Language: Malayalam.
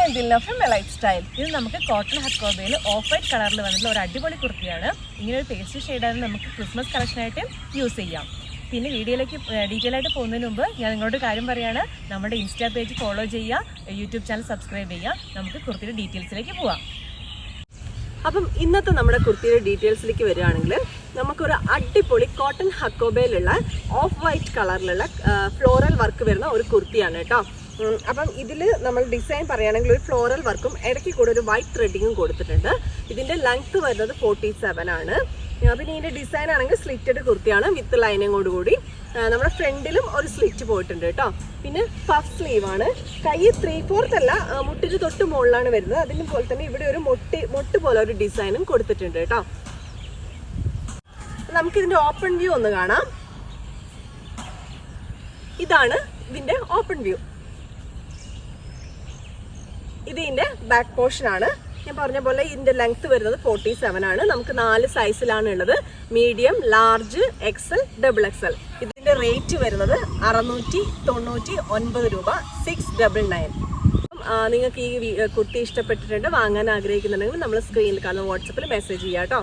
ഞാൻ ദിൽന ഫ്രം എലൈറ്റ് സ്റ്റൈൽ. ഇത് നമുക്ക് കോട്ടൺ ഹക്കോബയിൽ ഓഫ് വൈറ്റ് കളറിൽ വന്നിട്ടുള്ള ഒരു അടിപൊളി കുർത്തിയാണ്. ഇങ്ങനെ ഒരു പേസ്റ്റ് ഷെയ്ഡാണ് നമുക്ക് ക്രിസ്മസ് കളക്ഷനായിട്ട് യൂസ് ചെയ്യാം. പിന്നെ വീഡിയോയിലേക്ക് ഡീറ്റെയിൽ ആയിട്ട് പോകുന്നതിന് മുമ്പ് ഞാൻ നിങ്ങളോട് കാര്യം പറയുകയാണ്, നമ്മുടെ ഇൻസ്റ്റാ പേജ് ഫോളോ ചെയ്യുക, യൂട്യൂബ് ചാനൽ സബ്സ്ക്രൈബ് ചെയ്യുക. നമുക്ക് കുർത്തിയുടെ ഡീറ്റെയിൽസിലേക്ക് പോവാം. അപ്പം ഇന്നത്തെ നമ്മുടെ കുർത്തിയുടെ ഡീറ്റെയിൽസിലേക്ക് വരികയാണെങ്കിൽ നമുക്കൊരു അടിപൊളി കോട്ടൺ ഹക്കോബയിലുള്ള ഓഫ് വൈറ്റ് കളറിലുള്ള ഫ്ലോറൽ വർക്ക് വരുന്ന ഒരു കുർത്തിയാണ് കേട്ടോ. അപ്പം ഇതിൽ നമ്മൾ ഡിസൈൻ പറയുകയാണെങ്കിൽ ഒരു ഫ്ലോറൽ വർക്കും ഇടയ്ക്ക് കൂടെ ഒരു വൈറ്റ് ത്രെഡിങ്ങും കൊടുത്തിട്ടുണ്ട്. ഇതിൻ്റെ ലെങ്ത്ത് വരുന്നത് 47 ആണ്. പിന്നെ ഇതിൻ്റെ ഡിസൈൻ ആണെങ്കിൽ സ്ലിറ്റഡ് കുർത്തിയാണ് വിത്ത് ലൈനിങ്ങോടുകൂടി. നമ്മുടെ ഫ്രണ്ടിലും ഒരു സ്ലിറ്റ് പോയിട്ടുണ്ട് കേട്ടോ. പിന്നെ പഫ് സ്ലീവ് ആണ്. കൈ 3/4 അല്ല, മുട്ടിന് തൊട്ട് മുകളിലാണ് വരുന്നത്. അതിന് പോലെ തന്നെ ഇവിടെ ഒരു മൊട്ട് പോലെ ഒരു ഡിസൈനും കൊടുത്തിട്ടുണ്ട് കേട്ടോ. നമുക്കിതിൻ്റെ ഓപ്പൺ വ്യൂ ഒന്ന് കാണാം. ഇതാണ് ഇതിൻ്റെ ഓപ്പൺ വ്യൂ. ഇതിൻ്റെ ബാക്ക് പോർഷൻ ആണ്. ഞാൻ പറഞ്ഞ പോലെ ഇതിൻ്റെ ലെങ്ത് വരുന്നത് 47 ആണ്. നമുക്ക് 4 സൈസിലാണ് ഉള്ളത്: മീഡിയം, ലാർജ്, XL, XXL. ഇതിൻ്റെ റേറ്റ് വരുന്നത് 699 രൂപ, 699. നിങ്ങൾക്ക് ഈ കുർത്തി ഇഷ്ടപ്പെട്ടിട്ടുണ്ട്, വാങ്ങാൻ ആഗ്രഹിക്കുന്നുണ്ടെങ്കിൽ നമ്മൾ സ്ക്രീനിൽ കാണുന്ന വാട്സപ്പിൽ മെസ്സേജ് ചെയ്യാം കേട്ടോ.